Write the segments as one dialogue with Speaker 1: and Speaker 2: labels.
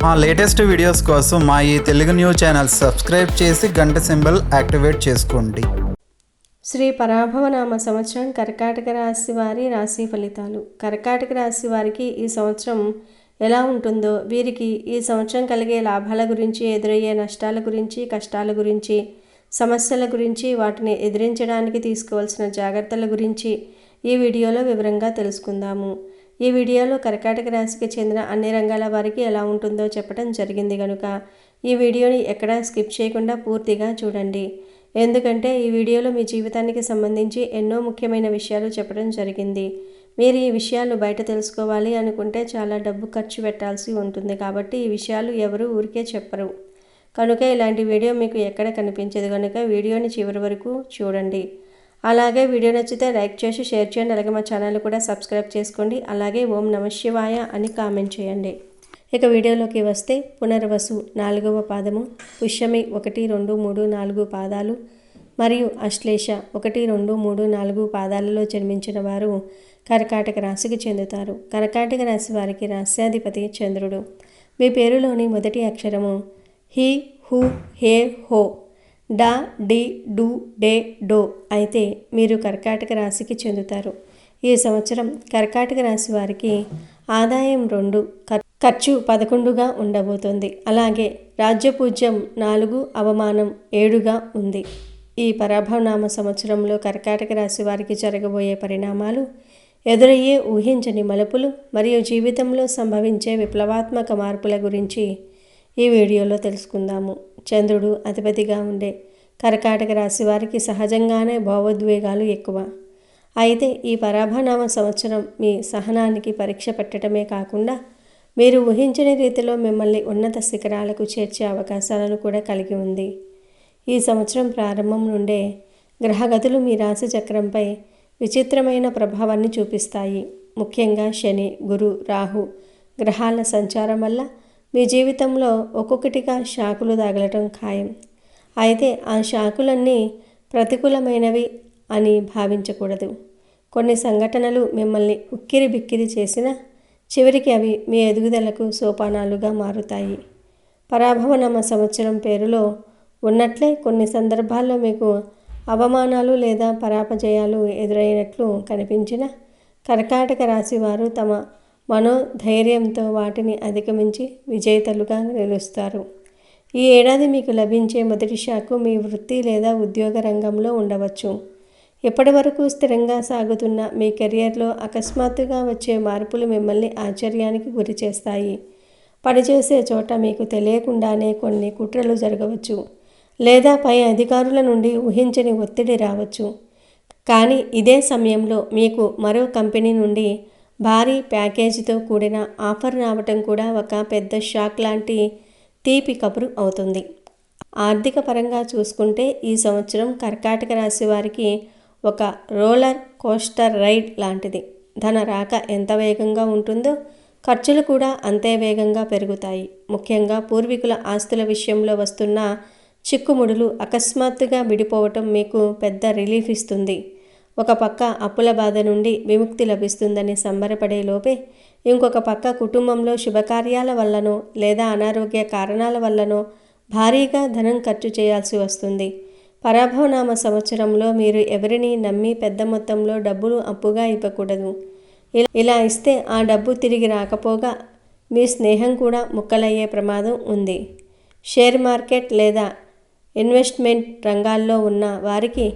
Speaker 1: మా latest videos కోసం మా ఈ తెలుగు న్యూస్ ఛానల్ సబ్స్క్రైబ్ చేసి గంట సింబల్ యాక్టివేట్ చేసుకోండి.
Speaker 2: శ్రీ పరాభవనామ సంవత్సరం కర్కాటక రాశి వారి రాశి ఫలితాలు. కర్కాటక రాశి వారికి ఈ సంవత్సరం ఎలా ఉంటుందో, వీరికి ఈ సంవత్సరం కలిగే లాభాల గురించి, ఎదురయ్యే నష్టాల గురించి, కష్టాల గురించి, సమస్యల గురించి, వాటిని ఎదిరించడానికి తీసుకోవాల్సిన జాగ్రత్తల గురించి ఈ వీడియోలో వివరంగా తెలుసుకుందాము. ఈ వీడియోలో కర్కాటక రాశికి చెందిన అన్ని రంగాల వారికి ఎలా ఉంటుందో చెప్పడం జరిగింది కనుక ఈ వీడియోని ఎక్కడా స్కిప్ చేయకుండా పూర్తిగా చూడండి. ఎందుకంటే ఈ వీడియోలో మీ జీవితానికి సంబంధించి ఎన్నో ముఖ్యమైన విషయాలు చెప్పడం జరిగింది. మీరు ఈ విషయాలు బయట తెలుసుకోవాలి అనుకుంటే చాలా డబ్బు ఖర్చు పెట్టాల్సి ఉంటుంది. కాబట్టి ఈ విషయాలు ఎవరు ఊరికే చెప్పరు కనుక ఇలాంటి వీడియో మీకు ఎక్కడ కనిపించదు కనుక వీడియోని చివరి వరకు చూడండి. అలాగే వీడియో నచ్చితే లైక్ చేసి షేర్ చేయండి. అలాగే మా ఛానల్ కూడా సబ్స్క్రైబ్ చేసుకోండి. అలాగే ఓం నమః శివాయ అని కామెంట్ చేయండి. ఇక వీడియోలోకి వస్తే పునర్వసు 4వ పాదము, పుష్యమి 1, 2, 3, 4 పాదాలు మరియు అశ్లేష 1, 2, 3, 4 పాదాలలో జన్మించిన వారు కర్కాటక రాశికి చెందుతారు. కర్కాటక రాశి వారికి రాశ్యాధిపతి చంద్రుడు. మీ పేరులోని మొదటి అక్షరము హి, హు, హే, హో, డా, డి, డు, డే, డో అయితే మీరు కర్కాటక రాశికి చెందుతారు. ఈ సంవత్సరం కర్కాటక రాశి వారికి ఆదాయం 2, ఖర్చు 11గా ఉండబోతోంది. అలాగే రాజ్యపూజ్యం 4, అవమానం 7గా ఉంది. ఈ పరాభవనామ సంవత్సరంలో కర్కాటక రాశి వారికి జరగబోయే పరిణామాలు, ఎదురయ్యే ఊహించని మలుపులు మరియు జీవితంలో సంభవించే విప్లవాత్మక మార్పుల గురించి ఈ వీడియోలో తెలుసుకుందాము. చంద్రుడు అధిపతిగా ఉండే కర్కాటక రాశి వారికి సహజంగానే భావోద్వేగాలు ఎక్కువ. అయితే ఈ పరాభవనామ సంవత్సరం మీ సహనానికి పరీక్ష పెట్టడమే కాకుండా మీరు ఊహించని రీతిలో మిమ్మల్ని ఉన్నత శిఖరాలకు చేర్చే అవకాశాలను కూడా కలిగి ఉంది. ఈ సంవత్సరం ప్రారంభం నుండే గ్రహగతులు మీ రాశి చక్రంపై విచిత్రమైన ప్రభావాన్ని చూపిస్తాయి. ముఖ్యంగా శని, గురు, రాహు గ్రహాల సంచారం వల్ల మీ జీవితంలో ఒక్కొక్కటిగా షాకులు తగలటం ఖాయం. అయితే ఆ షాకులన్నీ ప్రతికూలమైనవి అని భావించకూడదు. కొన్ని సంఘటనలు మిమ్మల్ని ఉక్కిరి బిక్కిరి చేసినా చివరికి అవి మీ ఎదుగుదలకు సోపానాలుగా మారుతాయి. పరాభవనామ సంవత్సరం పేరులో ఉన్నట్లే కొన్ని సందర్భాల్లో మీకు అవమానాలు లేదా పరాపజయాలు ఎదురైనట్లు కనిపించిన కర్కాటక రాశి వారు తమ మనోధైర్యంతో వాటిని అధిగమించి విజేతలుగా నిలుస్తారు. ఈ ఏడాది మీకు లభించే మొదటి షాకు మీ వృత్తి లేదా ఉద్యోగ రంగంలో ఉండవచ్చు. ఇప్పటి వరకు స్థిరంగా సాగుతున్న మీ కెరియర్లో అకస్మాత్తుగా వచ్చే మార్పులు మిమ్మల్ని ఆశ్చర్యానికి గురి చేస్తాయి. పనిచేసే చోట మీకు తెలియకుండానే కొన్ని కుట్రలు జరగవచ్చు లేదా పై అధికారుల నుండి ఊహించని ఒత్తిడి రావచ్చు. కానీ ఇదే సమయంలో మీకు మరో కంపెనీ నుండి భారీ ప్యాకేజీతో కూడిన ఆఫర్ రావటం కూడా ఒక పెద్ద షాక్ లాంటి తీపి కబురు అవుతుంది. ఆర్థిక పరంగా చూసుకుంటే ఈ సంవత్సరం కర్కాటక రాశి వారికి ఒక రోలర్ కోస్టర్ రైడ్ లాంటిది. ధన రాక ఎంత వేగంగా ఉంటుందో ఖర్చులు కూడా అంతే వేగంగా పెరుగుతాయి. ముఖ్యంగా పూర్వీకుల ఆస్తుల విషయంలో వస్తున్న చిక్కుముడులు అకస్మాత్తుగా విడిపోవటం మీకు పెద్ద రిలీఫ్ ఇస్తుంది. ఒక పక్క అప్పుల బాధ నుండి విముక్తి లభిస్తుందని సంబరపడే లోపే ఇంకొక పక్క కుటుంబంలో శుభకార్యాల వల్లనో లేదా అనారోగ్య కారణాల వల్లనో భారీగా ధనం ఖర్చు చేయాల్సి వస్తుంది. పరాభవనామ సంవత్సరంలో మీరు ఎవరిని నమ్మి పెద్ద మొత్తంలో డబ్బులు అప్పుగా ఇవ్వకూడదు. ఇలా ఇస్తే ఆ డబ్బు తిరిగి రాకపోగా మీ స్నేహం కూడా ముక్కలయ్యే ప్రమాదం ఉంది. షేర్ మార్కెట్ లేదా ఇన్వెస్ట్మెంట్ రంగాల్లో ఉన్న వారికి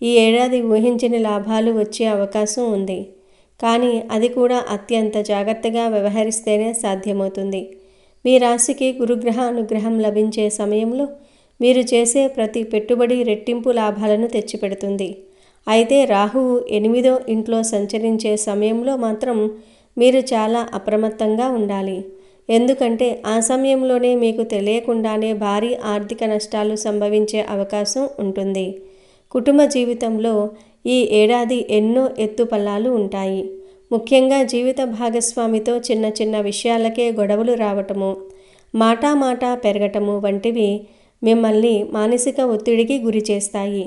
Speaker 2: ఈ ఏడాది ఊహించని లాభాలు వచ్చే అవకాశం ఉంది. కానీ అది కూడా అత్యంత జాగ్రత్తగా వ్యవహరిస్తేనే సాధ్యమవుతుంది. మీ రాశికి గురుగ్రహ అనుగ్రహం లభించే సమయంలో మీరు చేసే ప్రతి పెట్టుబడి రెట్టింపు లాభాలను తెచ్చిపెడుతుంది. అయితే రాహువు 8వ ఇంట్లో సంచరించే సమయంలో మాత్రం మీరు చాలా అప్రమత్తంగా ఉండాలి. ఎందుకంటే ఆ సమయంలోనే మీకు తెలియకుండానే భారీ ఆర్థిక నష్టాలు సంభవించే అవకాశం ఉంటుంది. కుటుంబ జీవితంలో ఈ ఏడాది ఎన్నో ఎత్తుపల్లాలు ఉంటాయి. ముఖ్యంగా జీవిత భాగస్వామితో చిన్న చిన్న విషయాలకే గొడవలు రావటము, మాట పెరగటము వంటివి మిమ్మల్ని మానసిక ఒత్తిడికి గురి చేస్తాయి.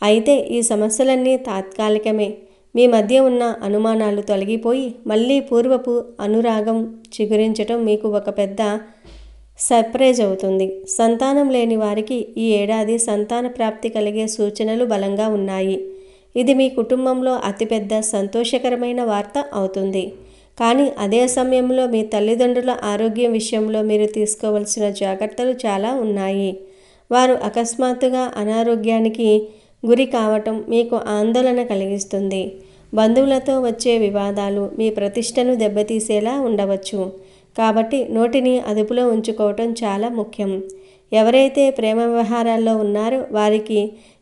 Speaker 2: అయితే ఈ సమస్యలన్నీ తాత్కాలికమే. మీ మధ్య ఉన్న అనుమానాలు తొలగిపోయి మళ్ళీ పూర్వపు అనురాగం చిగురించటం మీకు ఒక పెద్ద సర్ప్రైజ్ అవుతుంది. సంతానం లేని వారికి ఈ ఏడాది సంతాన ప్రాప్తి కలిగే సూచనలు బలంగా ఉన్నాయి. ఇది మీ కుటుంబంలో అతిపెద్ద సంతోషకరమైన వార్త అవుతుంది. కానీ అదే సమయంలో మీ తల్లిదండ్రుల ఆరోగ్యం విషయంలో మీరు తీసుకోవలసిన జాగ్రత్తలు చాలా ఉన్నాయి. వారు అకస్మాత్తుగా అనారోగ్యానికి గురి కావటం మీకు ఆందోళన కలిగిస్తుంది. బంధువులతో వచ్చే వివాదాలు మీ ప్రతిష్టను దెబ్బతీసేలా ఉండవచ్చు. కాబట్టి నోటిని అదుపులో ఉంచుకోవటం చాలా ముఖ్యం. ఎవరైతే ప్రేమ వ్యవహారాల్లో ఉన్నారో వారికి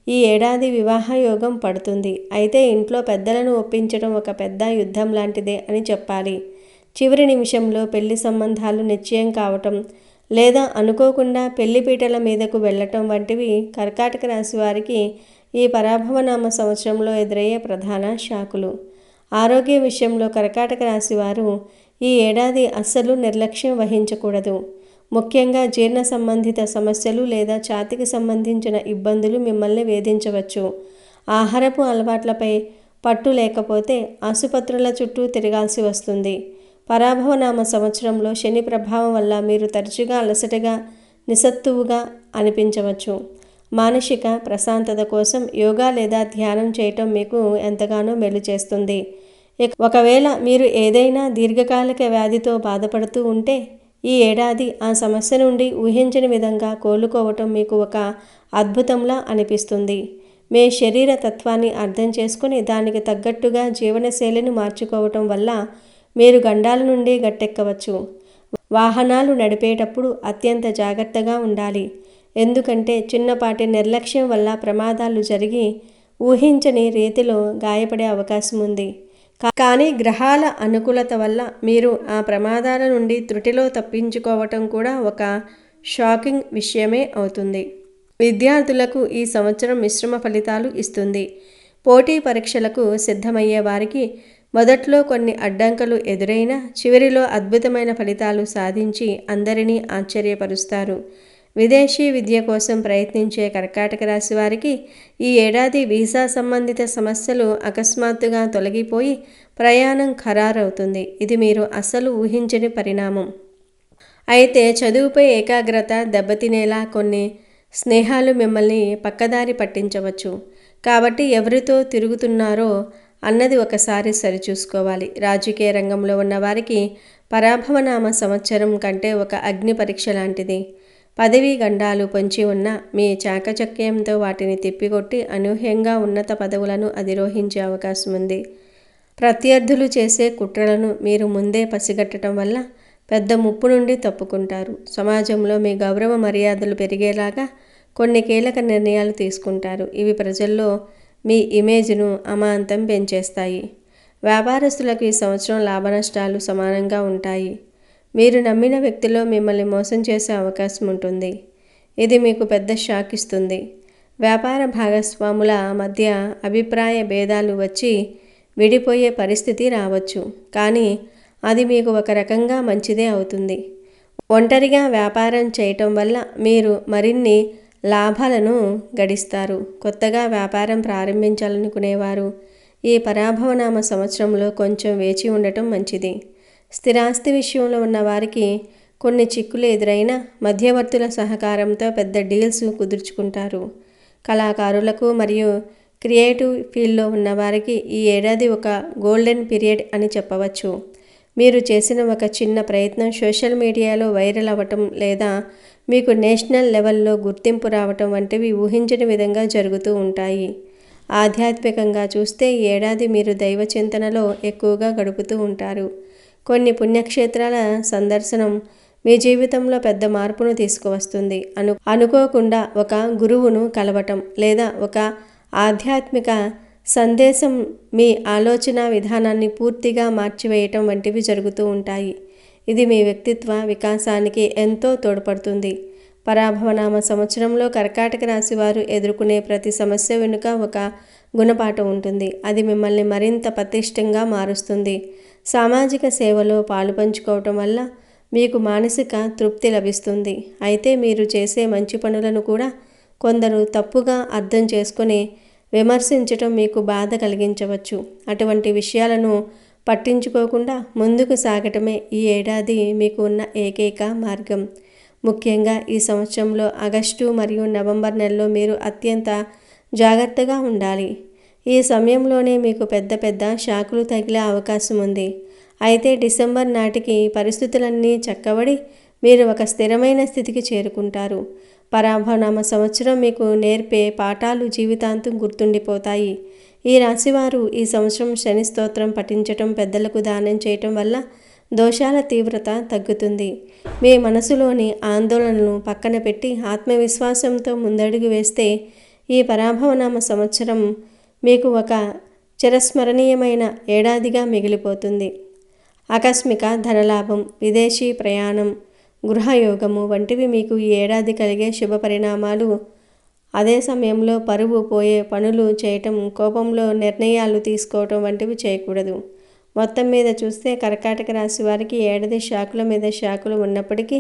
Speaker 2: ఈ ఏడాది వివాహ యోగం పడుతుంది. అయితే ఇంట్లో పెద్దలను ఒప్పించడం ఒక పెద్ద యుద్ధం లాంటిదే అని చెప్పాలి. చివరి నిమిషంలో పెళ్లి సంబంధాలు నిశ్చయం కావటం లేదా అనుకోకుండా పెళ్లిపీటల మీదకు వెళ్ళటం వంటివి కర్కాటక రాశి వారికి ఈ పరాభవనామ సంవత్సరంలో ఎదురయ్యే ప్రధాన షాకులు. ఆరోగ్య విషయంలో కర్కాటక రాశి వారు ఈ ఏడాది అస్సలు నిర్లక్ష్యం వహించకూడదు. ముఖ్యంగా జీర్ణ సంబంధిత సమస్యలు లేదా ఛాతీకి సంబంధించిన ఇబ్బందులు మిమ్మల్ని వేధించవచ్చు. ఆహారపు అలవాట్లపై పట్టు లేకపోతే ఆసుపత్రుల చుట్టూ తిరగాల్సి వస్తుంది. పరాభవనామ సంవత్సరంలో శని ప్రభావం వల్ల మీరు తరచుగా అలసటగా నిస్సత్తువుగా అనిపించవచ్చు. మానసిక ప్రశాంతత కోసం యోగా లేదా ధ్యానం చేయటం మీకు ఎంతగానో మేలు చేస్తుంది. ఒకవేళ మీరు ఏదైనా దీర్ఘకాలిక వ్యాధితో బాధపడుతూ ఉంటే ఈ ఏడాది ఆ సమస్య నుండి ఊహించని విధంగా కోలుకోవటం మీకు ఒక అద్భుతంలా అనిపిస్తుంది. మీ శరీర తత్వాన్ని అర్థం చేసుకుని దానికి తగ్గట్టుగా జీవనశైలిని మార్చుకోవటం వల్ల మీరు గండాల నుండి గట్టెక్కవచ్చు. వాహనాలు నడిపేటప్పుడు అత్యంత జాగ్రత్తగా ఉండాలి. ఎందుకంటే చిన్నపాటి నిర్లక్ష్యం వల్ల ప్రమాదాలు జరిగి ఊహించని రీతిలో గాయపడే అవకాశం ఉంది. కానీ గ్రహాల అనుకూలత వల్ల మీరు ఆ ప్రమాదాల నుండి త్రుటిలో తప్పించుకోవటం కూడా ఒక షాకింగ్ విషయమే అవుతుంది. విద్యార్థులకు ఈ సంవత్సరం మిశ్రమ ఫలితాలు ఇస్తుంది. పోటీ పరీక్షలకు సిద్ధమయ్యే వారికి మొదట్లో కొన్ని అడ్డంకులు ఎదురైనా చివరిలో అద్భుతమైన ఫలితాలు సాధించి అందరినీ ఆశ్చర్యపరుస్తారు. విదేశీ విద్య కోసం ప్రయత్నించే కర్కాటక రాశి వారికి ఈ ఏడాది వీసా సంబంధిత సమస్యలు అకస్మాత్తుగా తొలగిపోయి ప్రయాణం ఖరారవుతుంది. ఇది మీరు అస్సలు ఊహించని పరిణామం. అయితే చదువుపై ఏకాగ్రత దెబ్బతినేలా కొన్ని స్నేహాలు మిమ్మల్ని పక్కదారి పట్టించవచ్చు. కాబట్టి ఎవరితో తిరుగుతున్నారో అన్నది ఒకసారి సరిచూసుకోవాలి. రాజకీయ రంగంలో ఉన్న వారికి పరాభవనామ సంవత్సరం కంటే ఒక అగ్ని పరీక్ష లాంటిది. పదవీ గండాలు పొంచి ఉన్న మీ చాకచక్యంతో వాటిని తిప్పికొట్టి అనూహ్యంగా ఉన్నత పదవులను అధిరోహించే అవకాశం ఉంది. ప్రత్యర్థులు చేసే కుట్రలను మీరు ముందే పసిగట్టడం వల్ల పెద్ద ముప్పు నుండి తప్పుకుంటారు. సమాజంలో మీ గౌరవ మర్యాదలు పెరిగేలాగా కొన్ని కీలక నిర్ణయాలు తీసుకుంటారు. ఇవి ప్రజల్లో మీ ఇమేజ్ను అమాంతం పెంచేస్తాయి. వ్యాపారస్తులకు ఈ సంవత్సరం లాభనష్టాలు సమానంగా ఉంటాయి. మీరు నమ్మిన వ్యక్తిలో మిమ్మల్ని మోసం చేసే అవకాశం ఉంటుంది. ఇది మీకు పెద్ద షాక్ ఇస్తుంది. వ్యాపార భాగస్వాముల మధ్య అభిప్రాయ భేదాలు వచ్చి విడిపోయే పరిస్థితి రావచ్చు. కానీ అది మీకు ఒక రకంగా మంచిదే అవుతుంది. ఒంటరిగా వ్యాపారం చేయటం వల్ల మీరు మరిన్ని లాభాలను గడిస్తారు. కొత్తగా వ్యాపారం ప్రారంభించాలనుకునేవారు ఈ పరాభవనామ సంవత్సరంలో కొంచెం వేచి ఉండటం మంచిది. స్థిరాస్తి విషయంలో ఉన్న వారికి కొన్ని చిక్కులు ఎదురైనా మధ్యవర్తుల సహకారంతో పెద్ద డీల్స్ కుదుర్చుకుంటారు. కళాకారులకు మరియు క్రియేటివ్ ఫీల్డ్లో ఉన్న వారికి ఈ ఏడాది ఒక గోల్డెన్ పీరియడ్ అని చెప్పవచ్చు. మీరు చేసిన ఒక చిన్న ప్రయత్నం సోషల్ మీడియాలో వైరల్ అవ్వటం లేదా మీకు నేషనల్ లెవెల్లో గుర్తింపు రావటం వంటివి ఊహించని విధంగా జరుగుతూ ఉంటాయి. ఆధ్యాత్మికంగా చూస్తే ఈ ఏడాది మీరు దైవ చింతనలో ఎక్కువగా గడుపుతూ ఉంటారు. కొన్ని పుణ్యక్షేత్రాల సందర్శనం మీ జీవితంలో పెద్ద మార్పును తీసుకువస్తుంది. అనుకోకుండా ఒక గురువును కలవటం లేదా ఒక ఆధ్యాత్మిక సందేశం మీ ఆలోచన విధానాన్ని పూర్తిగా మార్చివేయటం వంటివి జరుగుతూ ఉంటాయి. ఇది మీ వ్యక్తిత్వ వికాసానికి ఎంతో తోడ్పడుతుంది. పరాభవనామ సంవత్సరంలో కర్కాటక రాశి వారు ఎదుర్కొనే ప్రతి సమస్య వెనుక ఒక గుణపాఠం ఉంటుంది. అది మిమ్మల్ని మరింత పటిష్టంగా మారుస్తుంది. సామాజిక సేవలో పాలు పంచుకోవటం వల్ల మీకు మానసిక తృప్తి లభిస్తుంది. అయితే మీరు చేసే మంచి పనులను కూడా కొందరు తప్పుగా అర్థం చేసుకొని విమర్శించటం మీకు బాధ కలిగించవచ్చు. అటువంటి విషయాలను పట్టించుకోకుండా ముందుకు సాగటమే ఈ ఏడాది మీకు ఉన్న ఏకైక మార్గం. ముఖ్యంగా ఈ సంవత్సరంలో ఆగస్టు మరియు నవంబర్ నెలలో మీరు అత్యంత జాగ్రత్తగా ఉండాలి. ఈ సమయంలోనే మీకు పెద్ద పెద్ద షాకులు తగిలే అవకాశం ఉంది. అయితే డిసెంబర్ నాటికి పరిస్థితులన్నీ చక్కబడి మీరు ఒక స్థిరమైన స్థితికి చేరుకుంటారు. పరాభవనామ సంవత్సరం మీకు నేర్పే పాఠాలు జీవితాంతం గుర్తుండిపోతాయి. ఈ రాశివారు ఈ సంవత్సరం శని స్తోత్రం పఠించటం, పెద్దలకు దానం చేయటం వల్ల దోషాల తీవ్రత తగ్గుతుంది. మీ మనసులోని ఆందోళనలను పక్కన పెట్టి ఆత్మవిశ్వాసంతో ముందడుగు వేస్తే ఈ పరాభవనామ సంవత్సరం మీకు ఒక చిరస్మరణీయమైన ఏడాదిగా మిగిలిపోతుంది. ఆకస్మిక ధనలాభం, విదేశీ ప్రయాణం, గృహయోగము వంటివి మీకు ఈ ఏడాది కలిగే శుభ పరిణామాలు. అదే సమయంలో పరువు పోయే పనులు చేయటం, కోపంలో నిర్ణయాలు తీసుకోవటం వంటివి చేయకూడదు. మొత్తం మీద చూస్తే కర్కాటక రాశి వారికి ఏడాది షాకుల మీద షాకులు ఉన్నప్పటికీ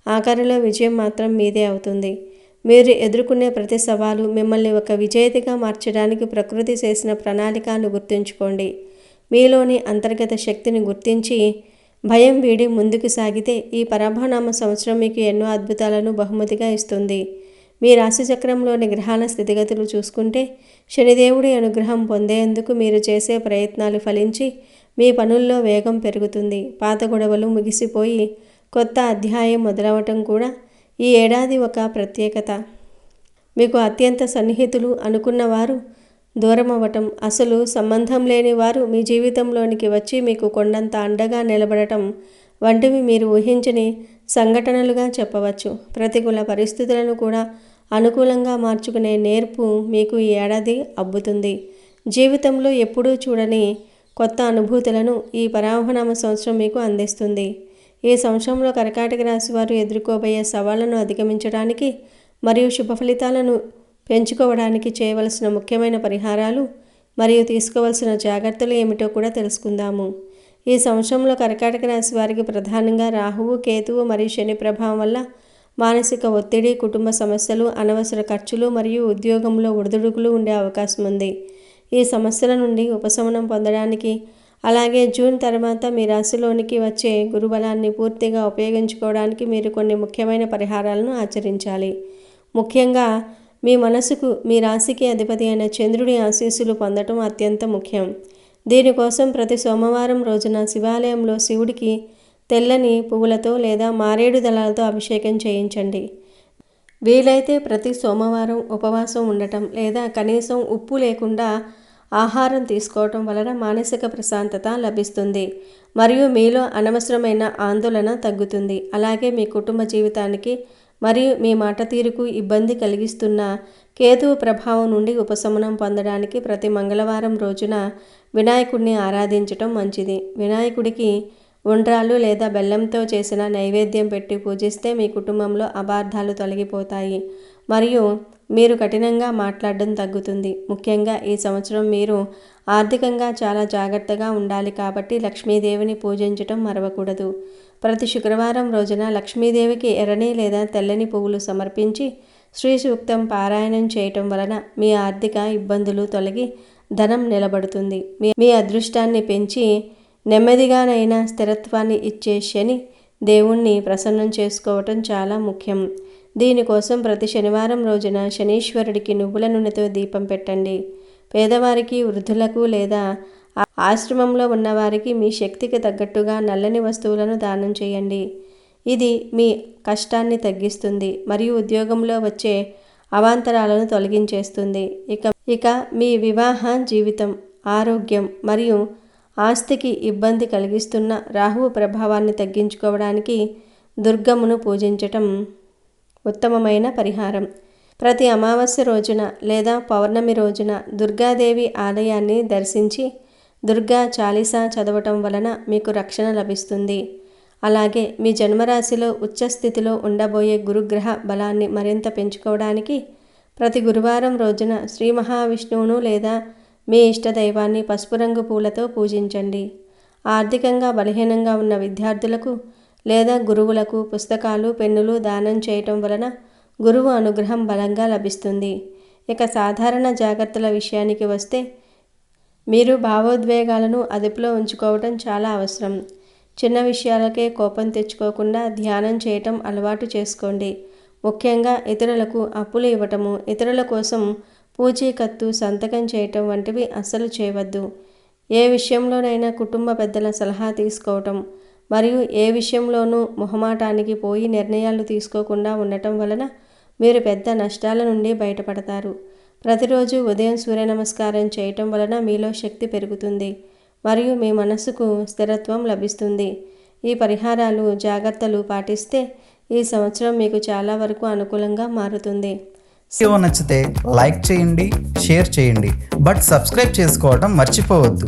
Speaker 2: ఆఖరిలో విజయం మాత్రం మీదే అవుతుంది. మీరు ఎదుర్కొనే ప్రతి సవాలు మిమ్మల్ని ఒక విజేతగా మార్చడానికి ప్రకృతి చేసిన ప్రణాళికను గుర్తుంచుకోండి. మీలోని అంతర్గత శక్తిని గుర్తించి భయం వీడి ముందుకు సాగితే ఈ పరాభవనామ సంవత్సరం మీకు ఎన్నో అద్భుతాలను బహుమతిగా ఇస్తుంది. మీ రాశి చక్రంలోని గ్రహాల స్థితిగతులు చూసుకుంటే శనిదేవుడి అనుగ్రహం పొందేందుకు మీరు చేసే ప్రయత్నాలు ఫలించి మీ పనుల్లో వేగం పెరుగుతుంది. పాత గొడవలు ముగిసిపోయి కొత్త అధ్యాయం మొదలవటం కూడా ఈ ఏడాది ఒక ప్రత్యేకత. మీకు అత్యంత సన్నిహితులు అనుకున్నవారు దూరం అవ్వటం, అసలు సంబంధం లేని వారు మీ జీవితంలోనికి వచ్చి మీకు కొండంత అండగా నిలబడటం వంటివి మీరు ఊహించని సంఘటనలుగా చెప్పవచ్చు. ప్రతికూల పరిస్థితులను కూడా అనుకూలంగా మార్చుకునే నేర్పు మీకు ఈ ఏడాది అబ్బుతుంది. జీవితంలో ఎప్పుడూ చూడని కొత్త అనుభూతులను ఈ పరాభవనామ సంవత్సరం మీకు అందిస్తుంది. ఈ సంవత్సరంలో కర్కాటక రాశి వారు ఎదుర్కోబోయే సవాళ్లను అధిగమించడానికి మరియు శుభ ఫలితాలను పెంచుకోవడానికి చేయవలసిన ముఖ్యమైన పరిహారాలు మరియు తీసుకోవలసిన జాగ్రత్తలు ఏమిటో కూడా తెలుసుకుందాము. ఈ సంవత్సరంలో కర్కాటక రాశి వారికి ప్రధానంగా రాహువు, కేతువు మరియు శని ప్రభావం వల్ల మానసిక ఒత్తిడి, కుటుంబ సమస్యలు, అనవసర ఖర్చులు మరియు ఉద్యోగంలో ఒడిదుడుకులు ఉండే అవకాశం ఉంది. ఈ సమస్యల నుండి ఉపశమనం పొందడానికి, అలాగే జూన్ తర్వాత మీ రాశిలోనికి వచ్చే గురుబలాన్ని పూర్తిగా ఉపయోగించుకోవడానికి మీరు కొన్ని ముఖ్యమైన పరిహారాలను ఆచరించాలి. ముఖ్యంగా మీ మనసుకు, మీ రాశికి అధిపతి అయిన చంద్రుడి ఆశీస్సులు పొందటం అత్యంత ముఖ్యం. దీనికోసం ప్రతి సోమవారం రోజున శివాలయంలో శివుడికి తెల్లని పువ్వులతో లేదా మారేడు దళాలతో అభిషేకం చేయించండి. వీలైతే ప్రతి సోమవారం ఉపవాసం ఉండటం లేదా కనీసం ఉప్పు లేకుండా ఆహారం తీసుకోవటం వలన మానసిక ప్రశాంతత లభిస్తుంది మరియు మీలో అనవసరమైన ఆందోళన తగ్గుతుంది. అలాగే మీ కుటుంబ జీవితానికి మరియు మీ మాట తీరుకు ఇబ్బంది కలిగిస్తున్న కేతువు ప్రభావం నుండి ఉపశమనం పొందడానికి ప్రతి మంగళవారం రోజున వినాయకుడిని ఆరాధించటం మంచిది. వినాయకుడికి ఉండ్రాళ్ళు లేదా బెల్లంతో చేసిన నైవేద్యం పెట్టి పూజిస్తే మీ కుటుంబంలో అపార్థాలు తొలగిపోతాయి మరియు మీరు కఠినంగా మాట్లాడడం తగ్గుతుంది. ముఖ్యంగా ఈ సంవత్సరం మీరు ఆర్థికంగా చాలా జాగ్రత్తగా ఉండాలి కాబట్టి లక్ష్మీదేవిని పూజించటం మరవకూడదు. ప్రతి శుక్రవారం రోజున లక్ష్మీదేవికి ఎర్రని లేదా తెల్లని పువ్వులు సమర్పించి శ్రీ సూక్తం పారాయణం చేయటం వలన మీ ఆర్థిక ఇబ్బందులు తొలగి ధనం నిలబడుతుంది. మీ అదృష్టాన్ని పెంచి నెమ్మదిగానైనా స్థిరత్వాన్ని ఇచ్చే శని దేవుణ్ణి ప్రసన్నం చేసుకోవటం చాలా ముఖ్యం. దీనికోసం ప్రతి శనివారం రోజున శనీశ్వరుడికి నువ్వుల నూనెతో దీపం పెట్టండి. పేదవారికి, వృద్ధులకు లేదా ఆశ్రమంలో ఉన్నవారికి మీ శక్తికి తగ్గట్టుగా నల్లని వస్తువులను దానం చేయండి. ఇది మీ కష్టాన్ని తగ్గిస్తుంది మరియు ఉద్యోగంలో వచ్చే అవాంతరాలను తొలగించేస్తుంది. ఇక మీ వివాహ జీవితం, ఆరోగ్యం మరియు ఆస్తికి ఇబ్బంది కలిగిస్తున్న రాహువు ప్రభావాన్ని తగ్గించుకోవడానికి దుర్గమ్మను పూజించటం ఉత్తమమైన పరిహారం. ప్రతి అమావాస్య రోజున లేదా పౌర్ణమి రోజున దుర్గాదేవి ఆలయాన్ని దర్శించి దుర్గా చాలీసా చదవటం వలన మీకు రక్షణ లభిస్తుంది. అలాగే మీ జన్మరాశిలో ఉచ్చస్థితిలో ఉండబోయే గురుగ్రహ బలాన్ని మరింత పెంచుకోవడానికి ప్రతి గురువారం రోజున శ్రీ మహావిష్ణువును లేదా మీ ఇష్టదైవాన్ని పసుపు రంగు పూలతో పూజించండి. ఆర్థికంగా బలహీనంగా ఉన్న విద్యార్థులకు లేదా గురువులకు పుస్తకాలు, పెన్నులు దానం చేయటం వలన గురువు అనుగ్రహం బలంగా లభిస్తుంది. ఇక సాధారణ జాగ్రత్తల విషయానికి వస్తే మీరు భావోద్వేగాలను అదుపులో ఉంచుకోవటం చాలా అవసరం. చిన్న విషయాలకే కోపం తెచ్చుకోకుండా ధ్యానం చేయటం అలవాటు చేసుకోండి. ముఖ్యంగా ఇతరులకు అప్పులు ఇవ్వటము, ఇతరుల కోసం పూచీకత్తు సంతకం చేయటం వంటివి అస్సలు చేయవద్దు. ఏ విషయంలోనైనా కుటుంబ పెద్దల సలహా తీసుకోవటం మరియు ఏ విషయంలోనూ మొహమాటానికి పోయి నిర్ణయాలు తీసుకోకుండా ఉండటం వలన మీరు పెద్ద నష్టాల నుండి బయటపడతారు. ప్రతిరోజు ఉదయం సూర్య నమస్కారం చేయటం వలన మీలో శక్తి పెరుగుతుంది మరియు మీ మనసుకు స్థిరత్వం లభిస్తుంది. ఈ పరిహారాలు, జాగ్రత్తలు పాటిస్తే ఈ సంవత్సరం మీకు చాలా వరకు అనుకూలంగా మారుతుంది.
Speaker 1: వీడియో నచ్చితే లైక్ చేయండి, షేర్ చేయండి, బట్ సబ్స్క్రైబ్ చేసుకోవడం మర్చిపోవద్దు.